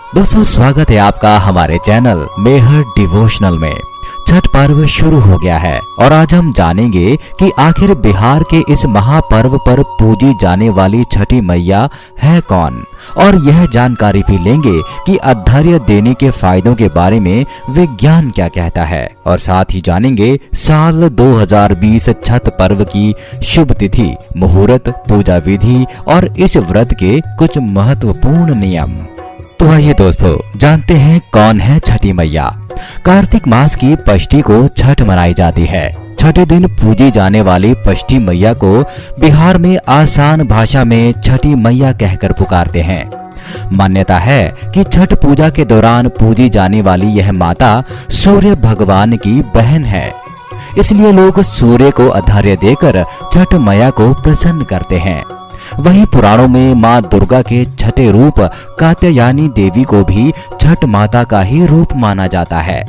दोस्तों स्वागत है आपका हमारे चैनल मेहर डिवोशनल में। छठ पर्व शुरू हो गया है और आज हम जानेंगे कि आखिर बिहार के इस महापर्व पर पूजी जाने वाली छठी मैया है कौन, और यह जानकारी भी लेंगे कि अर्घ्य देने के फायदों के बारे में विज्ञान क्या कहता है, और साथ ही जानेंगे साल 2020 छठ पर्व की शुभ तिथि, मुहूर्त, पूजा विधि और इस व्रत के कुछ महत्वपूर्ण नियम। तो आइए दोस्तों जानते हैं कौन है छठी मैया। कार्तिक मास की पष्ठी को छठ मनाई जाती है। छठे दिन पूजी जाने वाली पष्ठी मैया को बिहार में आसान भाषा में छठी मैया कहकर पुकारते हैं। मान्यता है कि छठ पूजा के दौरान पूजी जाने वाली यह माता सूर्य भगवान की बहन है, इसलिए लोग सूर्य को अर्घ्य देकर छठ मैया को प्रसन्न करते हैं। वहीं पुराणों में मां दुर्गा के छठे रूप कात्यायनी देवी को भी छठ माता का ही रूप माना जाता है।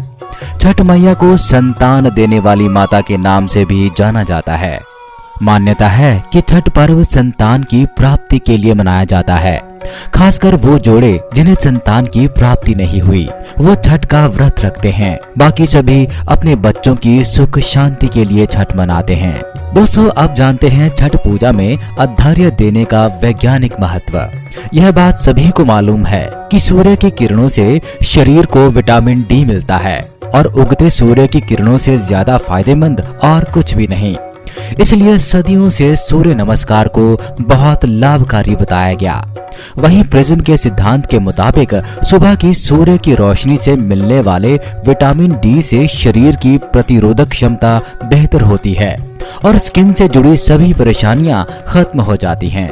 छठ मैया को संतान देने वाली माता के नाम से भी जाना जाता है। मान्यता है कि छठ पर्व संतान की प्राप्ति के लिए मनाया जाता है। खासकर वो जोड़े जिन्हें संतान की प्राप्ति नहीं हुई, वो छठ का व्रत रखते हैं। बाकी सभी अपने बच्चों की सुख शांति के लिए छठ मनाते हैं। दोस्तों अब जानते हैं छठ पूजा में अर्घ्य देने का वैज्ञानिक महत्व। यह बात सभी को मालूम है कि सूर्य की किरणों से शरीर को विटामिन डी मिलता है और उगते सूर्य की किरणों से ज्यादा फायदेमंद और कुछ भी नहीं। इसलिए सदियों से सूर्य नमस्कार को बहुत लाभकारी बताया गया। वहीं प्रिज्म के सिद्धांत के मुताबिक सुबह की सूर्य की रोशनी से मिलने वाले विटामिन डी से शरीर की प्रतिरोधक क्षमता बेहतर होती है और स्किन से जुड़ी सभी परेशानियां खत्म हो जाती हैं।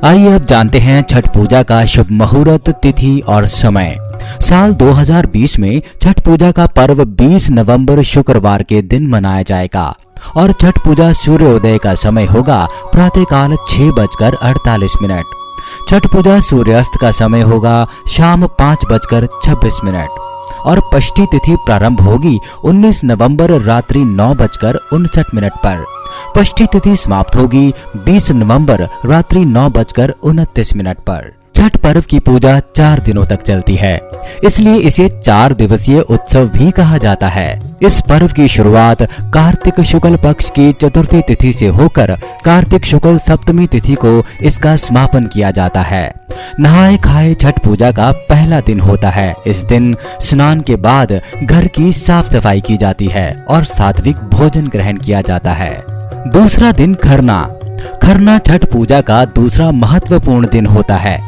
आइए अब जानते हैं छठ पूजा का शुभ मुहूर्त, तिथि और समय। साल 2020 में छठ पूजा का पर्व 20 नवंबर शुक्रवार के दिन मनाया जाएगा और छठ पूजा सूर्योदय का समय होगा प्रातःकाल 6:48। छठ पूजा सूर्यास्त का समय होगा शाम 5:26 और पष्ठी तिथि प्रारंभ होगी 19 नवंबर रात्रि 9:59 पर। पष्ठी तिथि समाप्त होगी 20 नवंबर रात्रि 9:29 पर। छठ पर्व की पूजा 4 दिनों तक चलती है, इसलिए इसे 4 दिवसीय उत्सव भी कहा जाता है। इस पर्व की शुरुआत कार्तिक शुक्ल पक्ष की चतुर्थी तिथि से होकर कार्तिक शुक्ल सप्तमी तिथि को इसका समापन किया जाता है। नहाए खाए छठ पूजा का पहला दिन होता है। इस दिन स्नान के बाद घर की साफ सफाई की जाती है और सात्विक भोजन ग्रहण किया जाता है। दूसरा दिन खरना छठ पूजा का दूसरा महत्वपूर्ण दिन होता है।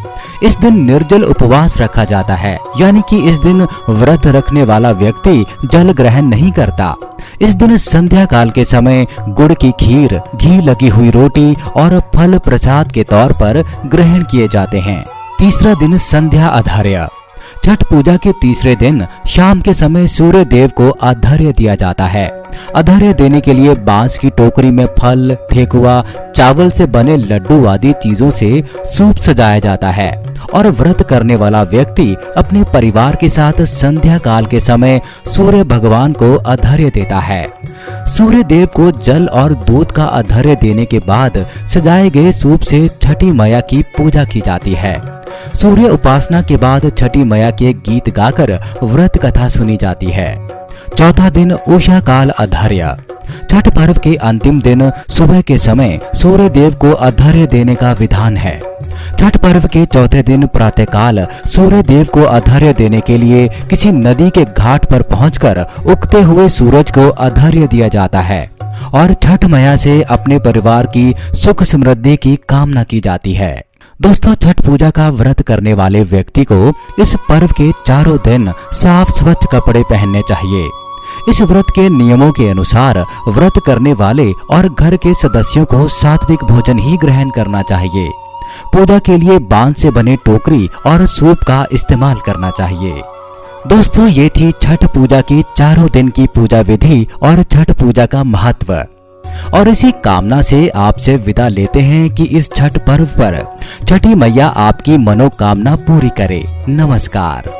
इस दिन निर्जल उपवास रखा जाता है, यानी कि इस दिन व्रत रखने वाला व्यक्ति जल ग्रहण नहीं करता। इस दिन संध्या काल के समय गुड़ की खीर, घी लगी हुई रोटी और फल प्रसाद के तौर पर ग्रहण किए जाते हैं। तीसरा दिन संध्या अर्घ्य। छठ पूजा के तीसरे दिन शाम के समय सूर्य देव को अर्घ्य दिया जाता है। अर्घ्य देने के लिए बांस की टोकरी में फल, ठेकुआ, चावल से बने लड्डू आदि चीजों से सूप सजाया जाता है और व्रत करने वाला व्यक्ति अपने परिवार के साथ संध्या काल के समय सूर्य भगवान को अर्घ्य देता है। सूर्य देव को जल और दूध का अर्घ्य देने के बाद सजाए गए सूप से छठी मैया की पूजा की जाती है। सूर्य उपासना के बाद छठी मैया के गीत गाकर व्रत कथा सुनी जाती है। चौथा दिन उषा काल अर्घ्य। छठ पर्व के अंतिम दिन सुबह के समय सूर्य देव को अर्घ्य देने का विधान है। छठ पर्व के चौथे दिन प्रातःकाल सूर्य देव को अर्घ्य देने के लिए किसी नदी के घाट पर पहुंचकर उगते हुए सूरज को अर्घ्य दिया जाता है और छठ मैया से अपने परिवार की सुख समृद्धि की कामना की जाती है। दोस्तों छठ पूजा का व्रत करने वाले व्यक्ति को इस पर्व के चारों दिन साफ स्वच्छ कपड़े पहनने चाहिए। इस व्रत के नियमों के अनुसार व्रत करने वाले और घर के सदस्यों को सात्विक भोजन ही ग्रहण करना चाहिए। पूजा के लिए बांस से बने टोकरी और सूप का इस्तेमाल करना चाहिए। दोस्तों ये थी छठ पूजा की चारों दिन की पूजा विधि और छठ पूजा का महत्व, और इसी कामना से आपसे विदा लेते हैं कि इस छठ पर्व पर छठी मैया आपकी मनोकामना पूरी करे। नमस्कार।